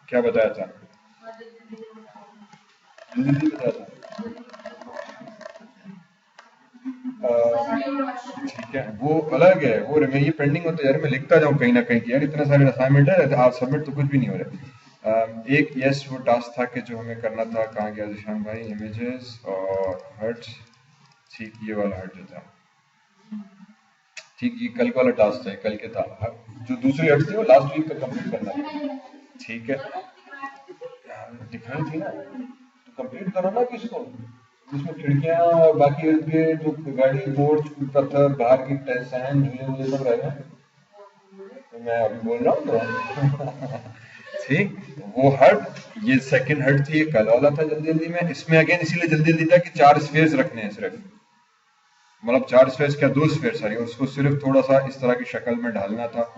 क्या बताया था, जल्दी बताया था। ठीक है, वो अलग है, वो मैं ये पेंडिंग होता है यार, मैं लिखता जाऊँ कहीं ना कहीं कि यार इतने सारे असाइनमेंट है, आज सबमिट तो कुछ भी नहीं हो रहा। एक यस वो टास्क था कि जो हमें करना था, कहाँ गया जिशान भाई, इमेजेस और हर्ट्स, ठीक ये वाला हर्ट जो था, ठीक ये कल वाला टास्क था, कल के था, जो दूसरी हर्ट थी वो लास्ट वीक का कंप्लीट करना था। ठीक है, दिखाई थी ना, तो कंप्लीट करो ना किसको, जिसमें खिड़कियां और बाकी इर्द गिर्द जो गाड़ी बोर्ड पत्थर बाहर की सैंड झूले मुझे सब रह गए, तो मैं अभी बोल रहा हूँ तो ठीक, वो हर्ट, ये सेकंड हर्ट थी, ये कल वाला था जल्दी जल्दी में, इसमें अगेन इसीलिए जल्दी जल्दी था कि 4 स्पेस रखने हैं सिर्फ, मतलब 4 स्पेस क्या 2 स्पेस सॉरी, उसको सिर्फ थोड़ा सा इस तरह की शक्ल में ढालना था।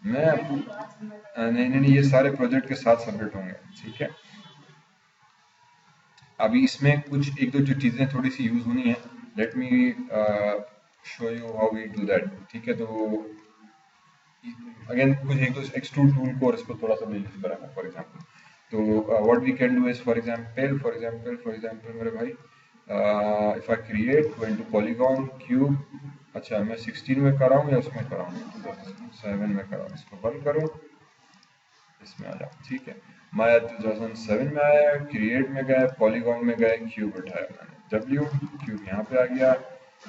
मैं नहीं नहीं नहीं, ये सारे प्रोजेक्ट के साथ सबमिट होंगे। ठीक है, अभी इसमें कुछ एक दो जो चीज़ें थोड़ी सी यूज़ होनी है, let me show you how we do that. ठीक है, तो अगेन कुछ एक दो एक्सट्रूड टूल को और इसको थोड़ा सा यूज करेंगे फॉर एग्जांपल, तो what we can do is for example मेरे भाई, if I create go into polygon cube, अच्छा मैं 16 में कर रहा हूँ या उसमें कर रहा हूँ, 2007 में कर रहा हूँ, इसको बंद करूँ, इसमें आ जाओ। ठीक है, माया 2007 में आया, क्रिएट में गए, पॉलीगॉन में गए, क्यूब उठाया मैंने, डब्ल्यू क्यूब यहाँ पे आ गया,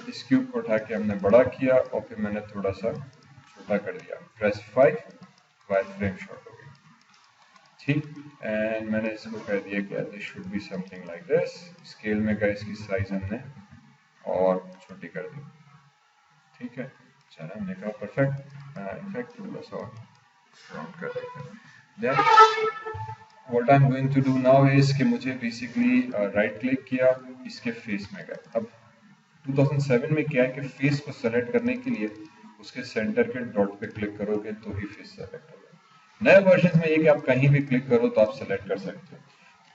इस क्यूब को उठा के हमने बड़ा किया और फिर मैंने थोड़ा सा छोटा कर दिया, प्रेस 5, वायर फ्रेम शॉट हो गई। ठीक, एंड मैंने इसको कह दिया कि this should be something like this, scale में गए, इसकी साइज हमने और छोटी कर दी। ठीक है, चलो हमने कहा परफेक्ट, इनफैक्ट थोड़ा सा राउंड कर देते हैं। Then what I am going to do now is कि मुझे बेसिकली राइट क्लिक किया, इसके फेस में गए। अब 2007 में क्या है कि फेस को सेलेक्ट करने के लिए उसके सेंटर के डॉट पे क्लिक करोगे तो ही फेस सेलेक्ट होगा। नए वर्जन में ये कि आप कहीं भी क्लिक करो तो आप सेलेक्ट कर सकते हो।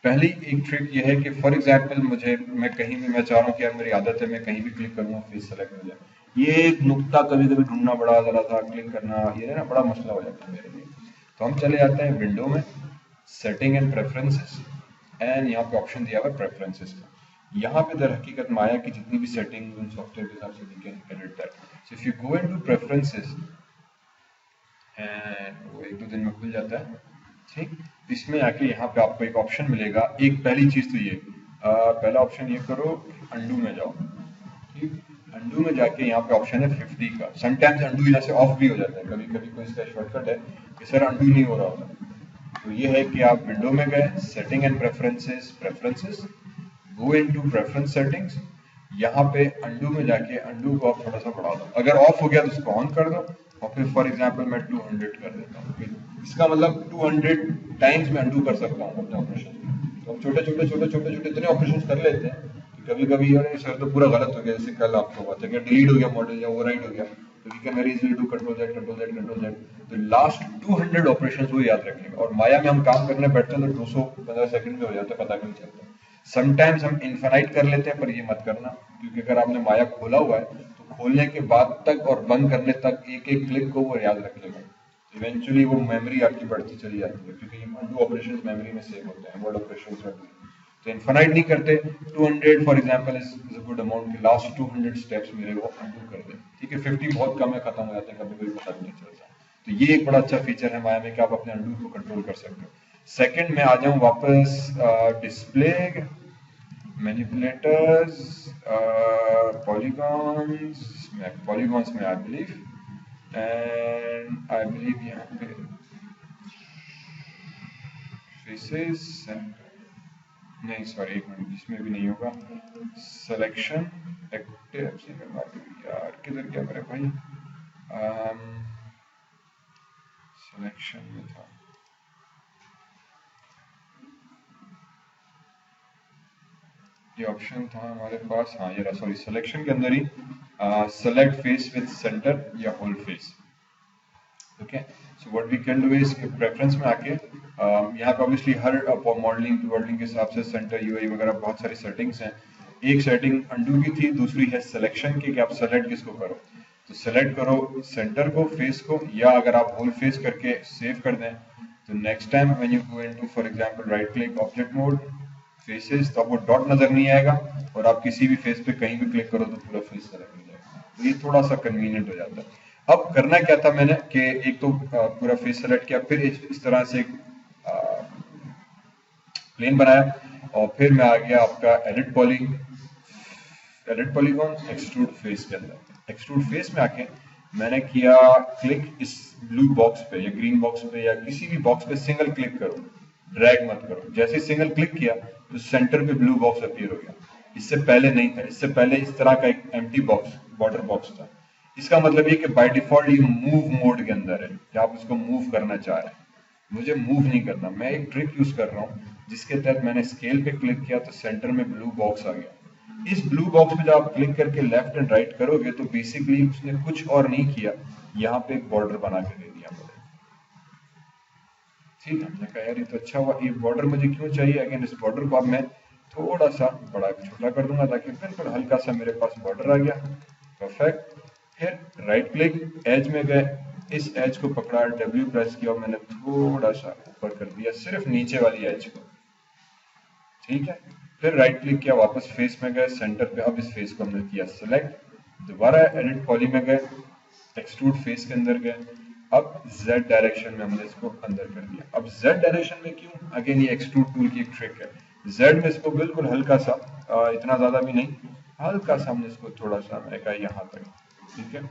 पहली एक ट्रिक ये है कि फॉर एग्जांपल मैं कहीं भी, मैं चाह रहा हूँ कि यार मेरी आदत है मैं कहीं भी क्लिक करूँगा फेस सेलेक्ट हो जाए, ये एक नुक्ता कभी कभी ढूंढना बड़ा ज़रा था, क्लिक करना ये ना बड़ा मसला हो जाता है मेरे लिए। तो हम चले जाते हैं विंडो में, सेटिंग एंड प्रेफरेंसेस, एंड यहाँ पे ऑप्शन दिया हुआ है प्रेफरेंसेस का। यहाँ पे दर हकीकत माया की जितनी भी सेटिंग उन सॉफ्टवेयर के हिसाब से we can edit that. So if you go into preferences and वो 1-2 दिन में खुल जाता है। ठीक, इसमें आके यहाँ पे आपको एक ऑप्शन मिलेगा, एक पहली चीज तो ये पहला ऑप्शन ये करो, अंडू में जाओ। ठीक, अंडू में जाके यहाँ पे ऑप्शन है 50 का, समटाइम्स अंडू यहाँ से ऑफ भी हो जाता है, कभी कभी कोई इसका शॉर्टकट है कि सर अंडू नहीं हो रहा होता। तो ये है कि आप विंडो में गए, setting and preferences, go into preference settings, यहाँ पे अंडू में जाके अंडू को आप थोड़ा सा बढ़ा दो, अगर ऑफ हो गया तो उसको ऑन कर दो, और फिर फॉर एग्जांपल मैं 200 कर देता हूँ, इसका मतलब 200 टाइम्स मैं अंडू कर सकता हूँ अपने ऑपरेशन। तो हम छोटे छोटे इतने ऑपरेशन कर लेते हैं कि कभी कभी अरे सर तो पूरा गलत हो गया, जैसे कल आपको बात है कि डिलीट हो गया मॉडल या ओवरराइट हो गया, तो we can very easily do control Z। तो लास्ट 200 ऑपरेशंस वो याद रखेंगे, और माया में हम काम करने बैठते हैं तो 215 सेकंड में हो जाता है, पता भी नहीं चलता। समटाइम्स हम इन्फिनाइट कर लेते हैं, पर ये मत करना, क्योंकि अगर आपने माया खोला हुआ है तो खोलने के बाद तक और बंद करने तक एक एक क्लिक को वो याद रखेगा। इवेंचुअली वो मेमोरी आपकी बढ़ती चली जाती है, क्योंकि ये अंडू ऑपरेशंस मेमोरी में सेव होते हैं, वर्ड ऑपरेशंस में। तो इन्फिनाइट नहीं करते, 200 for example is a good amount कि लास्ट 200 स्टेप्स मेरे वो अंडू कर दे। ठीक है, 50 बहुत कम है, खत्म हो जाते हैं, कभी कभी पता भी नहीं चलता। तो ये एक बड़ा अच्छा फीचर है माया में कि आप अपने अंडू को कंट्रोल कर सकते हो। सेकंड में आ जाऊं वापस डिस्प्ले, मैनिपुलेटर्स, पॉलीगॉन्स में आई बिलीव यहाँ पे फेसेस, नहीं सॉरी एक मिनट, इसमें भी नहीं होगा, सिलेक्शन एक्टिव यार किधर गया मेरे भाई, सिलेक्शन में था, ये ऑप्शन था हमारे पास, हाँ ये रहा, सॉरी सिलेक्शन के अंदर ही सेलेक्ट फेस विद सेंटर या whole face. Okay, so what we can do is preference में आके यहाँ पे ऑब्वियसली हर मॉडलिंग के हिसाब से सेंटर यूआई वगैरह बहुत सारी सेटिंग्स हैं। एक सेटिंग अंडू की थी, दूसरी है सिलेक्शन की कि आप सेलेक्ट किसको करो। तो सेलेक्ट करो सेंटर को, फेस को, या अगर आप होल फेस करके सेव कर दें तो next time when you go into for example right click object mode faces, तो आपको डॉट नजर नहीं आएगा और आप किसी भी फेस पे कहीं भी क्लिक करो तो पूरा फेस सेलेक्ट हो जाएगा। तो ये थोड़ा सा कन्वीनियंट हो जाता है। अब करना क्या था मैंने कि एक तो पूरा फेस सेलेक्ट किया, फिर इस तरह से प्लेन बनाया और फिर मैं आ गया आपका एडिट पॉलीगॉन एक्सट्रूड फेस के अंदर। एक्सट्रूड फेस में आके मैंने किया क्लिक इस ब्लू बॉक्स पे या ग्रीन बॉक्स पे या किसी भी बॉक्स पे सिंगल क्लिक करो, ड्रैग मत करो। जैसे सिंगल क्लिक किया तो सेंटर पे ब्लू बॉक्स अपीयर हो गया, इससे पहले नहीं था। इससे पहले इस तरह का एक एम्प्टी बॉक्स बॉर्डर बॉक्स था। इसका मतलब ये कि बाय डिफॉल्ट ये मूव मोड के अंदर है कि आप इसको मूव करना चाह रहे हैं। मुझे मूव नहीं करना, मैं एक ट्रिक यूज कर रहा हूँ जिसके तहत मैंने स्केल पे क्लिक किया तो सेंटर में ब्लू बॉक्स आ गया। इस ब्लू बॉक्स पे जब आप क्लिक करके लेफ्ट एंड राइट करोगे तो बेसिकली उसने कुछ और नहीं किया, यहाँ पे एक बॉर्डर बना के दे दिया मुझे। ठीक है, हमने कहा यार ये तो अच्छा हुआ, ये बॉर्डर मुझे क्यों चाहिए। अगेन इस बॉर्डर को अब मैं थोड़ा सा बड़ा छोटा कर दूंगा ताकि बिल्कुल हल्का सा मेरे पास बॉर्डर आ गया। परफेक्ट। फिर राइट क्लिक एज में गए, इस एज को पकड़ा, W प्रेस किया और मैंने थोड़ा सा ऊपर कर दिया, सिर्फ नीचे वाली एज को। ठीक है, फिर राइट क्लिक किया, वापस फेस में गए, सेंटर पे अब इस फेस को हमने किया सेलेक्ट, दोबारा एडिट पॉली में गए, एक्सट्रूड फेस के अंदर गए, अब Z डायरेक्शन में हमने इसको अंदर कर दिया। अब Z डायरेक्शन में क्यों, अगेन ये एक्सट्रूड टूल की एक ट्रिक है। Z में इसको बिल्कुल हल्का सा, इतना ज्यादा भी नहीं, हल्का सा हमने इसको थोड़ा सा मैंने कहा यहाँ तक। ठीक है,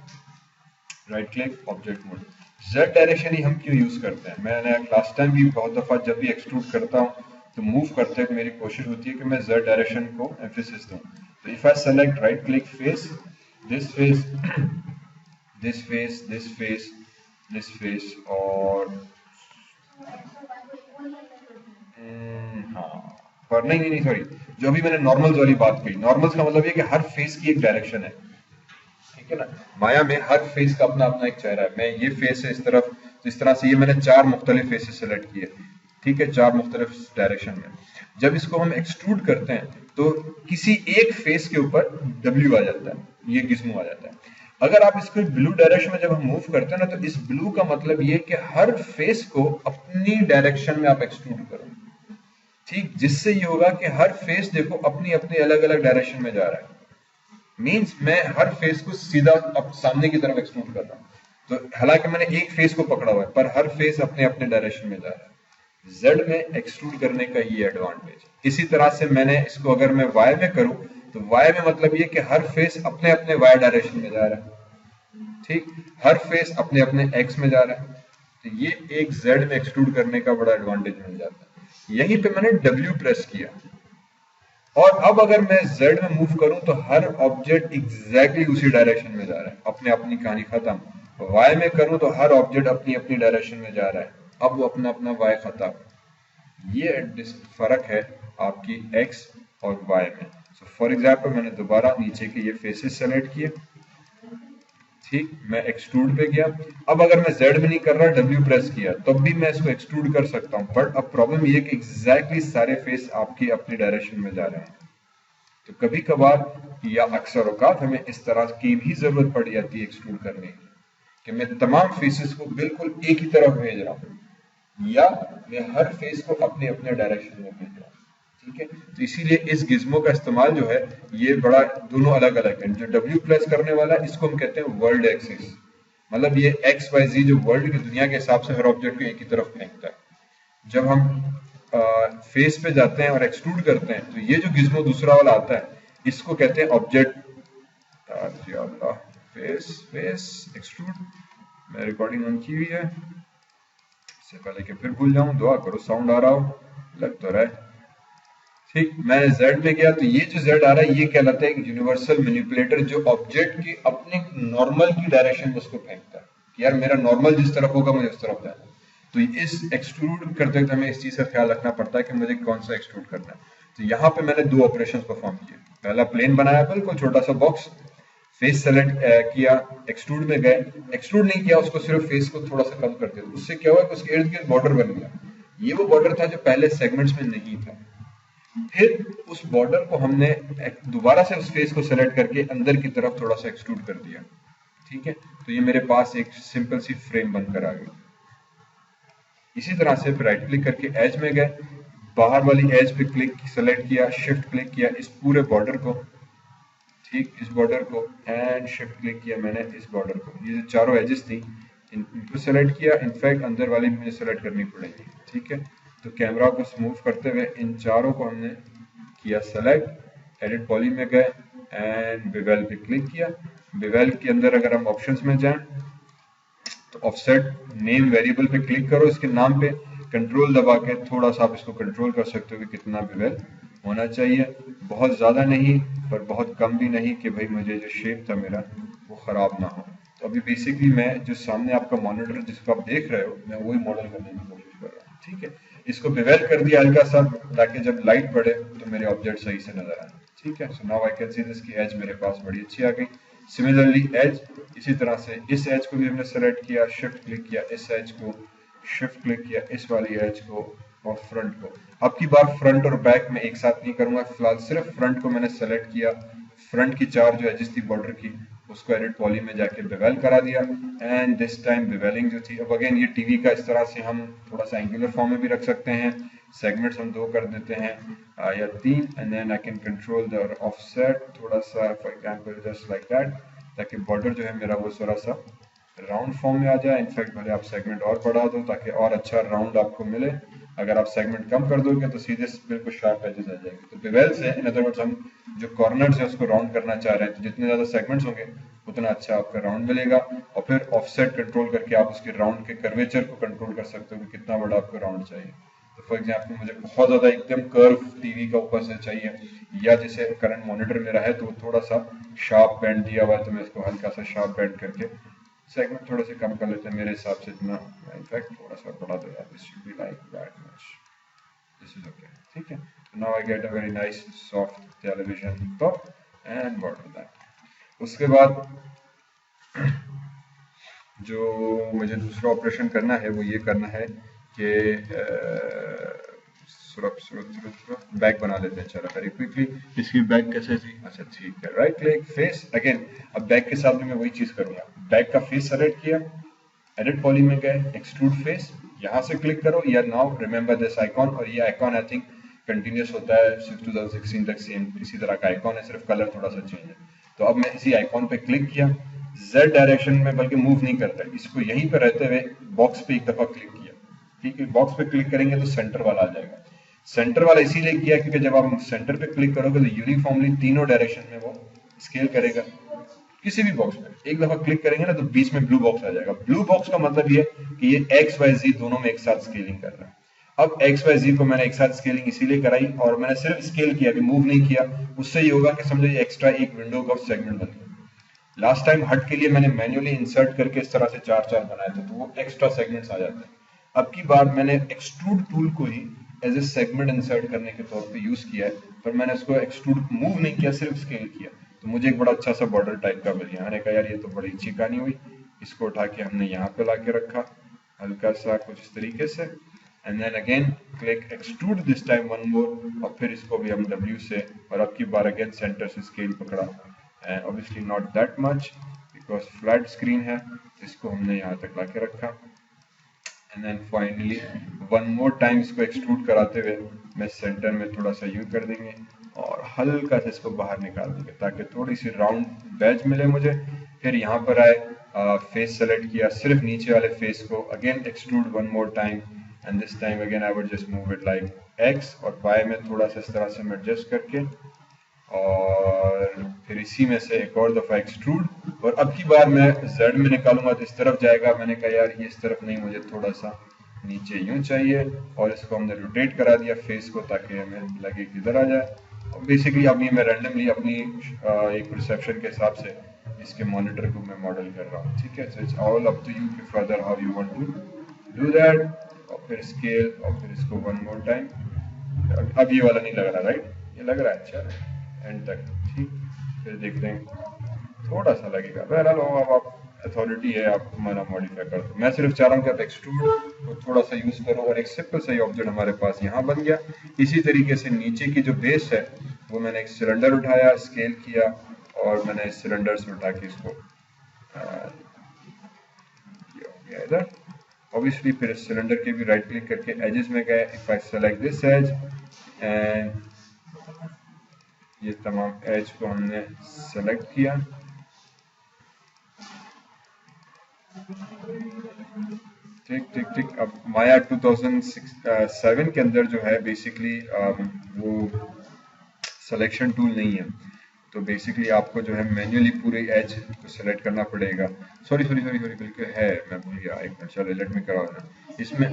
right click object mode. Z direction ही हम क्यों यूज करते हैं, मैंने लास्ट टाइम भी बहुत दफा जब भी एक्सट्रूड करता हूँ तो मूव करते हैं मेरी कोशिश होती है कि मैं Z डायरेक्शन को एम्फेसिस दूं। तो if I select right click face, this face, this face, this face, this face और हाँ पर नहीं सॉरी, जो अभी मैंने नॉर्मल्स वाली बात कही, नॉर्मल्स का मतलब ये कि हर फेस की एक डायरेक्शन है। ठीक है ना, माया में हर फेस का अपना अपना एक चेहरा है। मैं ये फेस है इस तरफ, तो इस तरह से ये मैंने 4 मुख्तलिफ फेसेस सेलेक्ट किए। ठीक है, 4 मुख्तलिफ डायरेक्शन में। जब इसको हम एक्सट्रूड करते हैं तो किसी एक फेस के ऊपर W आ जाता है, ये गिज्मो आ जाता है। अगर आप इसको ब्लू डायरेक्शन में जब हम मूव करते हैं ना तो इस ब्लू का मतलब ये कि हर फेस को अपनी डायरेक्शन में आप एक्सट्रूड करो। ठीक, जिससे ये होगा कि हर फेस देखो अपनी अपनी अलग अलग डायरेक्शन में जा रहा है। मींस मैं हर फेस को सीधा अब सामने की तरफ एक्सट्रूड कर रहा हूं, तो हालांकि मैंने एक फेस को पकड़ा हुआ है पर हर फेस अपने अपने डायरेक्शन में जा रहा है। Z में एक्सट्रूड करने का ये एडवांटेज। इसी तरह से मैंने इसको अगर मैं Y में करूं तो Y में मतलब ये कि हर फेस अपने अपने Y डायरेक्शन में जा रहा है। ठीक, हर फेस अपने अपने X में जा रहा है। तो ये एक Z में एक्सट्रूड करने का बड़ा एडवांटेज मिल जाता है। यहीं पे मैंने W प्रेस किया और अब अगर मैं Z में मूव करूं तो हर ऑब्जेक्ट एग्जैक्टली उसी डायरेक्शन में जा रहा है, अपने अपनी कहानी खत्म। Y में करूं तो हर ऑब्जेक्ट अपनी अपनी डायरेक्शन में जा रहा है, अब वो अपना अपना Y खत्म। ये फर्क है आपकी X और Y में। सो फॉर एग्जाम्पल मैंने दोबारा नीचे के ये फेसेस सेलेक्ट किए। ठीक, मैं एक्सट्रूड पे गया। अब अगर मैं Z में नहीं कर रहा, W प्रेस किया, तब भी मैं इसको एक्सट्रूड कर सकता हूं, बट अब प्रॉब्लम ये कि एग्जैक्टली सारे फेस आपकी अपनी डायरेक्शन में जा रहे हैं। तो कभी कभार या अक्सर औकात हमें इस तरह की भी जरूरत पड़ जाती है एक्सट्रूड करने की, कि मैं तमाम फेसेस को बिल्कुल एक ही तरफ भेज रहा हूं या मैं हर फेस को अपने अपने डायरेक्शन में भेज रहा हूं। ठीक है, तो इसीलिए इस गिज्मो का इस्तेमाल जो है ये बड़ा, दोनों अलग अलग है। जो W प्रेस करने वाला है इसको हम कहते हैं वर्ल्ड एक्सिस, मतलब ये XYZ जो वर्ल्ड की दुनिया के हिसाब से हर ऑब्जेक्ट को एक ही तरफ फेंकता है। जब हम फेस पे जाते हैं और एक्सट्रूड करते हैं तो ये जो गिज्मो दूसरा वाला आता है इसको कहते हैं ऑब्जेक्ट फेस फेस एक्सट्रूड। मैं रिकॉर्डिंग ऑन की हुई है, इससे पहले कि फिर भूल जाऊं, दुआ करो साउंड आ रहा हो, लग तो रहा है। ठीक, मैं Z में गया तो ये जो Z आ रहा है ये कहलाता है एक यूनिवर्सल मैनिपुलेटर, जो ऑब्जेक्ट की अपने नॉर्मल की डायरेक्शन में उसको फेंकता है कि यार मेरा नॉर्मल जिस तरफ होगा मुझे उस तरफ जाना। तो इस एक्सट्रूड करते वक्त हमें इस चीज का ख्याल रखना पड़ता है कि मुझे कौन सा एक्सट्रूड करना है। तो यहाँ पे मैंने 2 ऑपरेशंस परफॉर्म किए। पहला प्लेन बनाया, बिल्कुल छोटा सा बॉक्स, फेस सेलेक्ट किया, एक्सट्रूड में गए, एक्सट्रूड नहीं किया उसको, सिर्फ फेस को थोड़ा सा कम कर दिया। उससे क्या हुआ कि उसके इर्द गिर्द बॉर्डर बन गया। ये वो बॉर्डर था जो पहले सेगमेंट्स में नहीं था। फिर उस बॉर्डर को हमने दोबारा से उस फेस को सेलेक्ट करके अंदर की तरफ थोड़ा सा एक्सट्रूड कर दिया। ठीक है, तो ये मेरे पास एक सिंपल सी फ्रेम बनकर आ गई। इसी तरह से राइट क्लिक करके एज में गए, बाहर वाली एज पे क्लिक सेलेक्ट किया, शिफ्ट क्लिक किया इस पूरे बॉर्डर को, ठीक, इस बॉर्डर को, एंड शिफ्ट क्लिक किया मैंने इस बॉर्डर को। ये जो चारों एजेस थी इनको सेलेक्ट किया, इनफैक्ट अंदर वाली मुझे सेलेक्ट करनी पड़ेगी, ठीक है। तो कैमरा को स्मूव करते हुए इन चारों को हमने किया सेलेक्ट, एडिट पॉली में गए एंड बेवेल पे क्लिक किया। बेवेल के अंदर अगर हम ऑप्शंस में जाएं तो ऑफसेट नेम वेरिएबल पे क्लिक करो, इसके नाम पे कंट्रोल दबा के थोड़ा सा आप इसको कंट्रोल कर सकते हो कि कितना बेवेल होना चाहिए, बहुत ज़्यादा नहीं पर बहुत कम भी नहीं कि भाई मुझे जो शेप था मेरा वो ख़राब ना हो। तो अभी बेसिकली मैं जो सामने आपका मॉनिटर जिसको आप देख रहे हो, मैं वही मॉडल करने की कोशिश कर रहा हूँ, ठीक है। इसको बेवेल कर दिया हल्का सा ताकि जब लाइट पड़े तो मेरे ऑब्जेक्ट सही से नजर आए, ठीक है। So now I can see this की एज मेरे पास बड़ी अच्छी आ गई। सिमिलरली एज, इसी तरह से इस एज को भी हमने सेलेक्ट किया, शिफ्ट क्लिक किया, इस एज को शिफ्ट क्लिक किया, इस वाली एज को और फ्रंट को। अब की बार फ्रंट और बैक में एक साथ नहीं करूंगा, फिलहाल सिर्फ फ्रंट को मैंने सेलेक्ट किया, फ्रंट की चार जो एजेस थी बॉर्डर की उसको एडिट पॉली में जाके बेवेल करा दिया, एंड दिस टाइम बेवेलिंग जो थी, अब अगेन ये टीवी का इस तरह से हम थोड़ा सा एंगुलर फॉर्म में भी रख सकते हैं, सेगमेंट्स हम 2 कर देते हैं या 3, and then I can control the offset थोड़ा सा, for example just like that, ताकि बॉर्डर जो है मेरा वो थोड़ा सा राउंड फॉर्म में आ जाए। इनफैक्ट भले आप सेगमेंट और बढ़ा दो ताकि और अच्छा राउंड आपको मिले, अगर आप सेगमेंट कम कर दोगे तो सीधे बिल्कुल शार्प एजेस आ जाएंगे। तो बेवेल से इन अदर वर्ड्स हम जो कॉर्नर्स है उसको राउंड करना चाह रहे हैं, तो जितने ज्यादा सेगमेंट्स होंगे उतना अच्छा आपका राउंड मिलेगा, और फिर ऑफसेट कंट्रोल करके आप उसके राउंड के कर्वेचर को कंट्रोल कर सकते हो कि कितना बड़ा आपको राउंड चाहिए। तो फॉर एग्जाम्पल मुझे बहुत ज्यादा एकदम कर्व टीवी का ऊपर से चाहिए, या जैसे करंट मॉनिटर मेरा है तो थोड़ा सा शार्प बैंड दिया हुआ है, तो मैं इसको हल्का सा शार्प बैंड करके सेगमेंट थोड़े से कम कर लेते हैं मेरे हिसाब से, इतना इनफैक्ट थोड़ा सा बढ़ा दो यार, this should be like that much, this is okay, ठीक है। Now I get a very nice soft television top and bottom that. उसके बाद जो मुझे दूसरा ऑपरेशन करना है वो ये करना है कि बैक बना लेते हैं। चलो वेरी क्विकली इसकी बैक कैसे थी, अच्छा ठीक है, राइट क्लिक फेस, अगेन अब बैक के साथ भी मैं वही चीज करूंगा, बैक का फेस सेलेक्ट किया, एडिट पॉली में गए, एक्सट्रूड फेस, यहाँ से क्लिक करो, या नाउ रिमेंबर दिस आइकॉन, और ये आइकॉन आई थिंक कंटिन्यूस होता है 2016 तक, सेम इसी तरह का आइकॉन है, सिर्फ कलर थोड़ा सा चेंज है। तो अब मैं इसी आइकॉन पे क्लिक किया, Z डायरेक्शन में बल्कि मूव नहीं करता, इसको यहीं पे रहते हुए बॉक्स पे एक दफा क्लिक किया, ठीक है। बॉक्स पे क्लिक करेंगे तो सेंटर वाला आ जाएगा। सेंटर वाला इसीलिए किया क्योंकि जब आप सेंटर पे क्लिक करोगे तो यूनिफॉर्मली तीनों डायरेक्शन में वो स्केल करेगा। किसी भी बॉक्स में एक दफा क्लिक करेंगे ना तो बीच में ब्लू बॉक्स आ जाएगा। ब्लू बॉक्स का मतलब ये कि ये एक्स वाई जी दोनों में एक साथ स्केलिंग कर रहा है। अब एक्स वाई जी को मैंने एक साथ स्केलिंग इसीलिए कराई, और मैंने सिर्फ स्केल किया, कि मूव नहीं किया। उससे ये होगा कि समझो ये एक्स्ट्रा एक विंडो का सेगमेंट बन गया। लास्ट टाइम हट के लिए मैंने मैन्युअली इंसर्ट करके इस तरह से 4-4 बनाए थे, तो वो एक्स्ट्रा सेगमेंट्स आ जाते हैं। अब की बार मैंने एक्सट्रूड टूल को ही एज ए सेगमेंट इंसर्ट करने के तौर पे यूज किया है, पर मैंने उसको एक्सट्रूड मूव नहीं किया, सिर्फ स्केल किया, तो मुझे एक बड़ा अच्छा सा बॉर्डर टाइप का मिल गया। मैंने कहा यार ये तो बड़ी अच्छी कहानी हुई। इसको उठा के हमने यहाँ पे लाके रखा हल्का सा कुछ इस तरीके से, and then again click extrude, this time one more, और फिर इसको भी हम W से, और अब की बार अगेन सेंटर से स्केल पकड़ा, and obviously not that much because flat screen है, इसको हमने यहाँ तक लाके रखा, and then finally one more time इसको एक्सट्रूड कराते हुए मैं सेंटर में थोड़ा सा यूज कर देंगे और हल्का से इसको बाहर निकाल देंगे ताकि थोड़ी सी राउंड बैज मिले मुझे। फिर यहाँ पर आए, फेस सेलेक्ट किया, सिर्फ नीचे वाले फेस को again extrude one more time, and this time again I would just move it like x, और बाय में थोड़ा सा इस तरह से मैं एडजस्ट करके, और फिर इसी में से एक और दफा एक्सट्रूड, और अब की बार मैं Z में निकालूंगा तो इस तरफ जाएगा। मैंने कहा यार ये इस तरफ नहीं, मुझे थोड़ा सा नीचे यूं चाहिए, और इसको हमने रोटेट करा दिया फेस को ताकि हमें लगे कि इधर आ जाए। और बेसिकली अब ये मैं रैंडमली अपनी एक परसेप्शन के हिसाब से इसके मॉनिटर को मैं मॉडल कर रहा हूँ, ठीक है। So it's all up to you कि further how you want to do that, और फिर स्केल, और फिर इसको वन मोर टाइम। अब ये वाला नहीं लग रहा, राइट, ये लग रहा है अच्छा एंड तक, ठीक। फिर देखते हैं थोड़ा सा लगेगा, बहरहाल अब आप अथॉरिटी है, आप हमारा मॉडिफाई कर दो। मैं सिर्फ चाह रहा हूँ कि आप एक्सट्रूड को थोड़ा सा यूज करो, और एक सिंपल सा ऑब्जेक्ट हमारे पास यहाँ बन गया। इसी तरीके से नीचे की जो बेस है वो मैंने एक सिलेंडर उठाया, स्केल किया, और मैंने इस सिलेंडर से उठा के इसको ये हो गया इधर। ऑब्वियसली फिर सिलेंडर के भी राइट क्लिक करके एजेस में गए, if I select this edge and ये तमाम एज को हमने सेलेक्ट किया। ठीक ठीक ठीक। अब माया 2007 के अंदर जो है बेसिकली वो सिलेक्शन टूल नहीं है, तो बेसिकली आपको जो है मैन्युअली पूरे एज को सेलेक्ट करना पड़ेगा। सॉरी सॉरी सॉरी सॉरी बिल्कुल है, मैं भूल गया, एक मिनट, चलो लेट मी कराओ ना। इसमें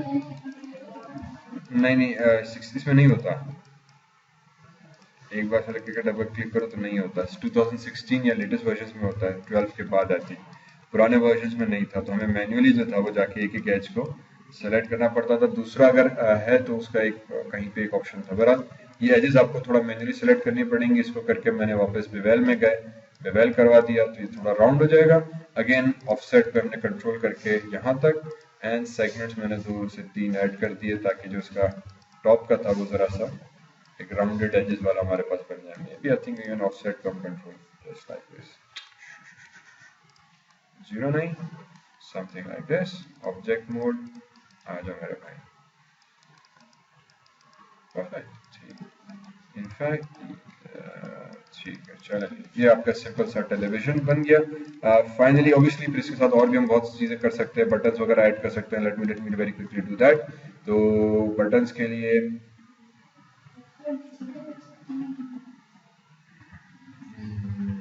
नहीं इसमें नहीं होता, एक बार सेलेक्ट करके डबल क्लिक करो तो नहीं होता। 2016 या लेटेस्ट वर्जन में होता है, 12 के बाद आती, पुराने वर्जन में नहीं था, तो हमें मैन्युअली जो था वो जाके एक एक एज को सेलेक्ट करना पड़ता था। दूसरा अगर है तो उसका एक कहीं पे एक ऑप्शन था। बहरहाल ये एजेस आपको थोड़ा मैन्युअली सेलेक्ट करनी पड़ेंगी। इसको करके मैंने वापस बेवेल में गए, बेवेल करवा दिया तो ये थोड़ा राउंड हो जाएगा। अगेन ऑफसेट पे हमने कंट्रोल करके यहाँ तक, एंड सेगमेंट्स मैंने 2 से 3 ऐड कर दिए ताकि जो इसका टॉप का था वो जरा सा एक राउंडेड एजेस वाला हमारे पास बन जाए। May be I think you can offset come control just like this 09 something like this. Object mode आ जाओ मेरे भाई, परफेक्ट, ठीक। इनफैक्ट ठीक है, चलो ये आपका सिंपल सा टेलीविजन बन गया। फाइनली ऑब्वियसली फिर इसके साथ और भी हम बहुत सी चीजें कर सकते हैं, बटन्स वगैरह ऐड कर सकते हैं। Let me very quickly do that. तो बटन्स के लिए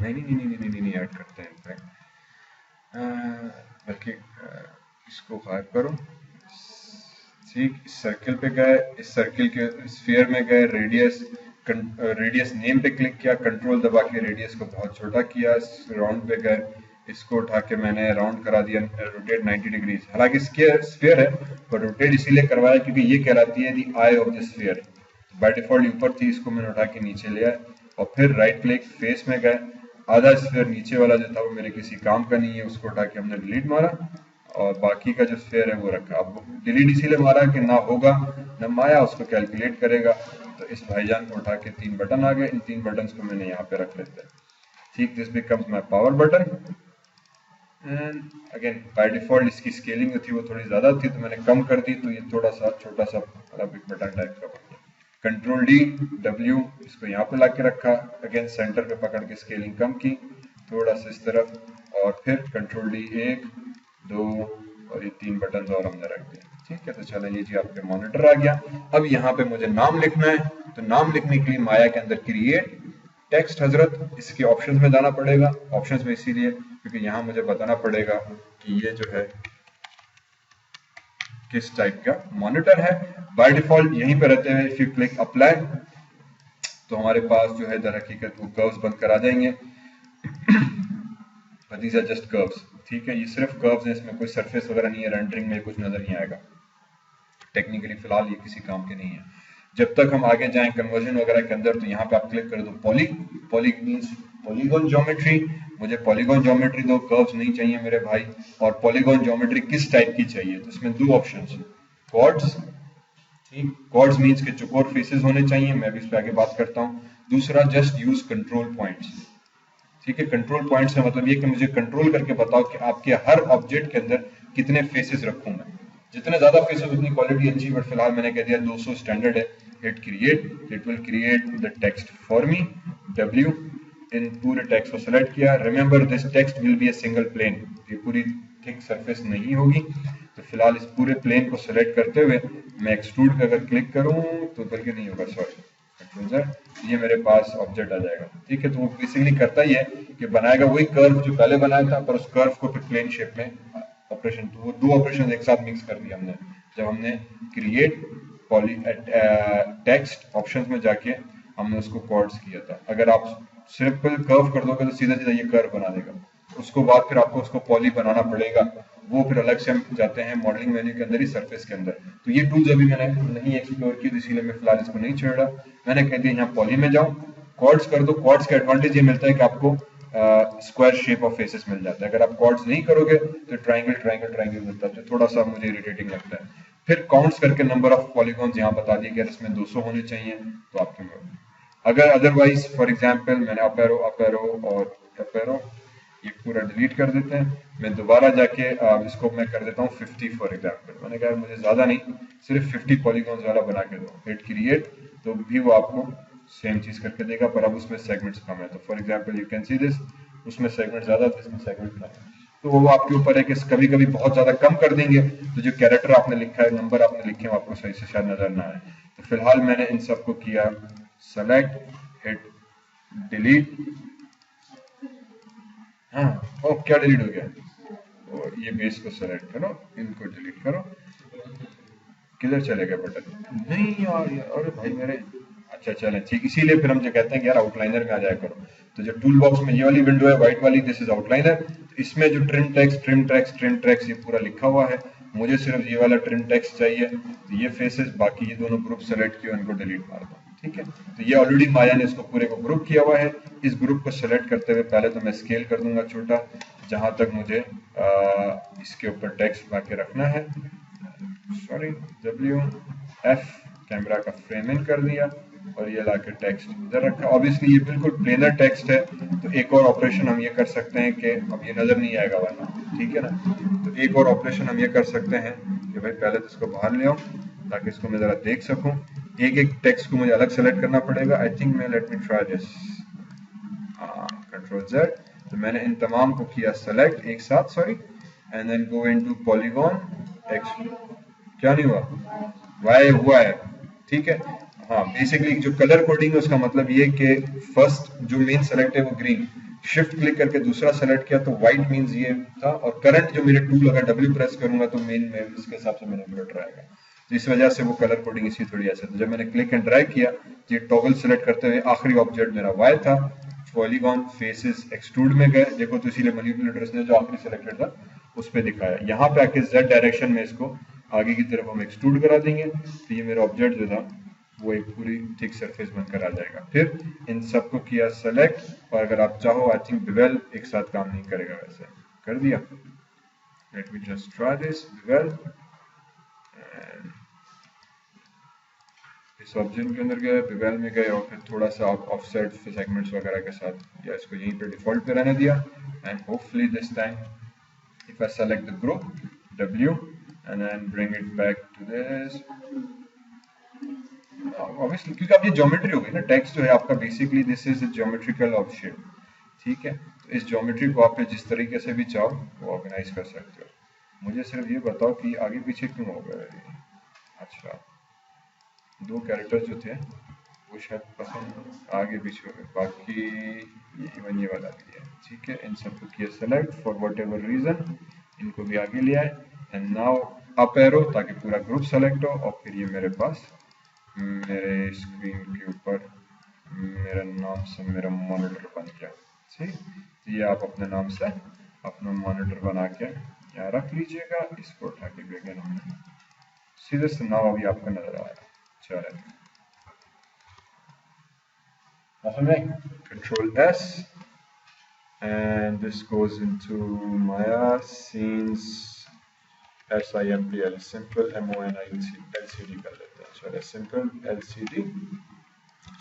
नहीं ऐड करते हैं इनफैक्ट, बल्कि इसको गायब करो। ठीक, इस सर्किल पे गए, इस सर्किल के स्फीयर में गए, रेडियस नेम पे क्लिक किया, कंट्रोल दबा के रेडियस को बहुत छोटा किया। राउंड पे गए, इसको उठा के मैंने राउंड करा दिया, रोटेट 90 डिग्रीज। हालांकि स्फीयर है पर रोटेट इसीलिए करवाया क्योंकि ये कहलाती है the eye of the sphere. By default ऊपर थी, इसको मैंने उठा के नीचे लिया और फिर राइट क्लिक, फेस में गए। आधा स्फीयर नीचे वाला जो था वो मेरे किसी काम का नहीं है, उसको उठा के हमने डिलीट मारा और बाकी का जो स्फीयर है वो रखा। अब डिलीट इसीलिए मारा कि ना होगा ना माया उसको कैलकुलेट करेगा। तो इस भाईजान को उठा के 3 बटन आ गए, इन 3 बटन को मैंने यहाँ पे रख लेते हैं। ठीक, this becomes my power button and again by default इसकी स्केलिंग जो थी वो थोड़ी ज्यादा थी तो मैंने कम कर दी, तो ये थोड़ा सा छोटा सा बिग बटन टाइप का बन गया। कंट्रोल डी डब्ल्यू, इसको यहाँ पे ला के रखा, अगेन सेंटर पे पकड़ के स्केलिंग कम की थोड़ा सा इस तरफ और फिर कंट्रोल डी 1 2 और ये 3 बटन और हमने रख दिए। ठीक है, तो चलो ये जी आपके मॉनिटर आ गया। अब यहाँ पे मुझे नाम लिखना है, तो नाम लिखने के लिए माया के अंदर क्रिएट टेक्स्ट हजरत, इसके ऑप्शंस में जाना पड़ेगा। ऑप्शंस में इसीलिए क्योंकि यहाँ मुझे बताना पड़ेगा कि ये जो है किस टाइप का मॉनिटर है। बाय डिफॉल्ट यहीं पे रहते हैं। इफ यू क्लिक अप्लाई तो हमारे पास जो है दर हकीकत वो कर्व्स बनकर आ जाएंगे। These are just curves. ठीक है, ये सिर्फ कर्व्स हैं, इसमें कोई सरफेस वगैरह नहीं है, रेंडरिंग में कुछ नजर नहीं आएगा। टेक्निकली फिलहाल ये किसी काम के नहीं है। जब तक हम आगे जाएं कन्वर्जन वगैरह के अंदर तो यहाँ पे आप क्लिक कर दो पॉली मींस पॉलीगॉन ज्योमेट्री। मुझे पॉलीगॉन ज्योमेट्री दो, कर्व्स नहीं चाहिए मेरे भाई। और पॉलीगॉन ज्योमेट्री किस टाइप की चाहिए, तो इसमें 2 ऑप्शंस, क्वाड्स। ठीक, क्वाड्स मींस के चौकोर फेसेस होने चाहिए, मैं भी इस पे आगे बात करता हूँ। दूसरा जस्ट यूज कंट्रोल पॉइंट्स। ठीक है, कंट्रोल पॉइंट्स का मतलब ये कि मुझे कंट्रोल करके बताओ कि आपके हर ऑब्जेक्ट के अंदर कितने फेसेस रखूं मैं। जितने ज्यादा फेसेस उतनी क्वालिटी अच्छी, बट फिलहाल मैंने कह दिया 200 स्टैंडर्ड है। Hit create, it will create the text for me. W, इन पूरे टेक्स्ट को सेलेक्ट किया। Remember this text will be a single plane, ये पूरी थिक सरफेस नहीं होगी। तो फिलहाल इस पूरे प्लेन को सेलेक्ट करते हुए मैं एक्सट्रूड पे अगर क्लिक करूं तो बल्कि नहीं होगा, सॉरी ये मेरे पास ऑब्जेक्ट आ जाएगा। ठीक है, तो वो बेसिकली करता ही है कि बनाएगा वही कर्व जो पहले बनाया था, पर उस कर्व को फिर प्लेन शेप में ऑपरेशन, तो वो 2 ऑपरेशन एक साथ मिक्स कर दिया हमने जब हमने क्रिएट पॉली टेक्स्ट ऑप्शंस में जाके हमने उसको क्वाड्स किया था। अगर आप सिंपल कर्व कर दोगे तो सीधा सीधा ये कर्व बना देगा। उसको बाद फिर आपको उसको पॉली बनाना पड़ेगा, वो फिर अलग से हम जाते हैं मॉडलिंग मेन्यू के अंदर ही, सरफेस के अंदर। तो ये टूल्स अभी मैंने नहीं एक्सप्लोर की, इसीलिए मैं फिलहाल इसको नहीं छेड़ रहा। मैंने कह दिया यहाँ पॉली में जाओ, क्वाड्स कर दो। क्वाड्स का एडवांटेज ये मिलता है कि आपको स्क्वायर शेप ऑफ फेसेस मिल जाता है। अगर आप क्वाड्स नहीं करोगे तो ट्राइंगल ट्राइंगल ट्राइंगल मिलता है, जो थोड़ा सा मुझे इरिटेटिंग लगता है। फिर काउंट्स करके नंबर ऑफ पॉलीगॉन्स यहाँ बता दिए कि इसमें 200 होने चाहिए, तो आपके अगर अदरवाइज फॉर एग्जाम्पल मैंने अप एरो और अप एरो ये पूरा डिलीट कर देते हैं। मैं दोबारा जाके इसको मैं कर देता हूँ 50 फॉर एग्जाम्पल। मैंने कहा मुझे ज़्यादा नहीं, सिर्फ 50 पॉलीगॉन्स वाला बना के दो, हिट क्रिएट, तो भी वो आपको सेम चीज़ करके देगा, पर अब उसमें सेगमेंट्स कम है। तो for example you can see this, उसमें सेगमेंट ज़्यादा था, इसमें सेगमेंट कम है। तो वो आपके ऊपर है कि कभी कभी बहुत ज़्यादा कम कर देंगे तो जो कैरेक्टर आपने लिखा है, नंबर आपने लिखे हैं, आपको सही से शायद नज़र ना आए। तो फिलहाल मैंने इन सबको किया सेलेक्ट, हिट डिलीट। हाँ, ओ क्या डिलीट हो गया? तो ये बेस को सेलेक्ट करो, इनको डिलीट करो। किधर चले गए बटन? नहीं यार, अरे भाई मेरे, अच्छा चलें ठीक, इसीलिए फिर हम जो कहते हैं कि यार आउटलाइनर में आ जाया करो। तो जो टूल बॉक्स में ये वाली विंडो है व्हाइट वाली, दिस इज आउटलाइनर। तो इसमें जो trim text trim text trim text ये पूरा लिखा हुआ है, मुझे सिर्फ ये वाला ट्रिम टेक्स्ट चाहिए। तो ये फेसेस, बाकी ये दोनों ग्रुप सेलेक्ट किए, उनको डिलीट मार दो, ठीक है। तो ये ऑलरेडी माया ने इसको पूरे को ग्रुप किया हुआ है। इस ग्रुप को सेलेक्ट करते हुए पहले तो मैं स्केल कर दूंगा छोटा, जहां तक मुझे इसके ऊपर टेक्स्ट बना के रखना है। सॉरी, WF कैमरा का फ्रेम इन कर दिया और ये लाके टेक्स्ट इधर रखा। ऑब्वियसली ये बिल्कुल प्लेनर टेक्स्ट है, तो एक और ऑपरेशन हम ये कर सकते हैं कि अब ये नजर नहीं आएगा वरना, ठीक है ना। तो एक और ऑपरेशन हम ये कर सकते हैं कि भाई पहले तो इसको बाहर ले आओ ताकि इसको मैं जरा देख सकूं। एक एक टेक्स्ट को मुझे अलग सेलेक्ट करना पड़ेगा। आई थिंक मैं, let me try this, control Z। तो मैंने इन तमाम को किया सेलेक्ट एक साथ, sorry, and then go into polygon x. क्या नहीं हुआ? वाई हुआ है, ठीक है। हाँ, बेसिकली जो कलर कोडिंग है उसका मतलब ये कि फर्स्ट जो मेन सेलेक्ट है वो ग्रीन, शिफ्ट क्लिक करके दूसरा सेलेक्ट किया तो व्हाइट मींस ये था, और करंट जो मेरे टूल अगर W प्रेस करूंगा तो मेन में इसके हिसाब से मेरा मिनट रहेगा। तो इस वजह से वो कलर कोडिंग इसी थोड़ी ऐसे। तो जब मैंने क्लिक एंड ड्रैग किया, ये टॉगल सेलेक्ट करते हुए आखिरी ऑब्जेक्ट मेरा वाई था। पॉलीगॉन फेसेस एक्सट्रूड में गए, देखो तो इसीलिए मैनिपुलेटर्स ने जो आखिरी सेलेक्टेड था उस पर दिखाया। यहाँ पे आके Z डायरेक्शन में इसको आगे की तरफ हम एक्सट्रूड करा देंगे, तो ये मेरा ऑब्जेक्ट जो था वो एक पूरी थिक सरफेस बनकर आ जाएगा। फिर इन सबको किया सेलेक्ट, और अगर आप चाहो, आई थिंक बिवेल एक साथ काम नहीं करेगा, वैसे कर दिया। Let me just try this bevel, इस ऑप्शन के अंदर गए, बिवेल में गए, और फिर थोड़ा सा ऑफसेट सेगमेंट्स वगैरह के साथ, या इसको यहीं पे डिफॉल्ट पे रहने दिया। And hopefully this time if I select the group W and then bring it back to this, obviously क्योंकि अब ये ज्योमेट्री हो गई ना, टेक्स्ट जो है आपका basically this is geometrical object, ठीक है। तो इस ज्योमेट्री को आप जिस तरीके से भी चाहो वो ऑर्गेनाइज कर सकते हो। मुझे सिर्फ ये बताओ कि आगे पीछे क्यों हो गया ये? अच्छा, दो कैरेक्टर्स जो थे वो शायद पसंद आगे पीछे हो गए, बाकी ये इवन ये वाला भी है, ठीक है। इन सबको किया select for whatever reason, इनको भी आगे लिया है। एंड नाउ अप एरो ताकि पूरा ग्रुप सेलेक्ट हो, और फिर ये मेरे पास मेरे स्क्रीन के ऊपर मेरा नाम से मेरा मॉनिटर बन गया, ठीक। तो ये आप अपने नाम से अपना मॉनिटर बना के यहाँ रख लीजिएगा। इसको उठा के भी अगेन हमने सीधे से नाम अभी आपको नजर आ रहा है। चले, Control S, and this goes into Maya scenes SIMPL, simple MONILCD कर लेते हैं। चले, simple LCD।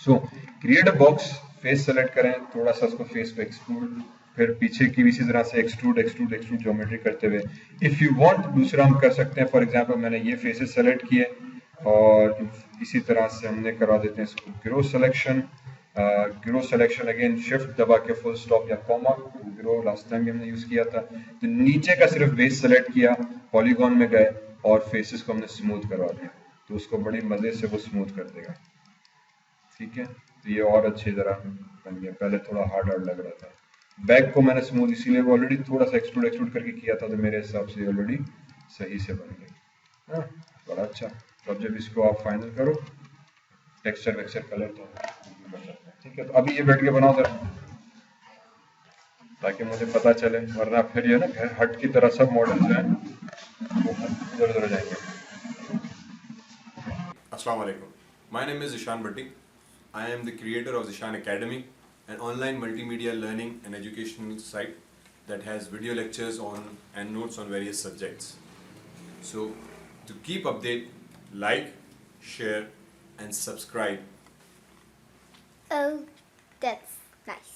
So create a box, face select करें, थोड़ा सा उसको फेस को एक्सट्रूड, फिर पीछे की भी इसी तरह से एक्सट्रूड एक्सट्रूड एक्सट्रूड ज्योमेट्री करते हुए। इफ यू वांट दूसरा हम कर सकते हैं, फॉर एग्जांपल मैंने ये फेसेस सेलेक्ट किए और इसी तरह से हमने करवा देते हैं इसको grow selection. Grow selection again shift दबा के फुल स्टॉप या कॉमा, ग्रो लास्ट टाइम भी हमने यूज किया था। तो नीचे का सिर्फ बेस सेलेक्ट किया, पॉलीगॉन में गए और फेसेस को हमने स्मूथ करवा दिया, तो उसको बड़ी मजे से वो स्मूथ कर देगा, ठीक है। तो ये और अच्छी तरह बन गया, पहले थोड़ा हार्ड लग रहा था। बैक को मैंने स्मूथ इसीलिए ऑलरेडी थोड़ा सा एक्सट्रूड एक्सट्रूड करके किया था, तो मेरे हिसाब से ऑलरेडी सही से बन गया। हाँ, बड़ा अच्छा। तो अब जब इसको आप फाइनल करो, टेक्सचर वेक्सचर कलर तो कर सकते हैं, ठीक है। तो अभी ये बैठ के बनाओ जरा, ताकि मुझे पता चले, वरना फिर ये ना हट की तरह सब मॉडल जो है वो इधर उधर जाएंगे। Assalamu alaikum. My name is Zishan Bhatti. I am the creator of Zishan Academy, an online multimedia learning and educational site that has video lectures on and notes on various subjects. So, to keep update, like, share, and subscribe. Oh, that's nice.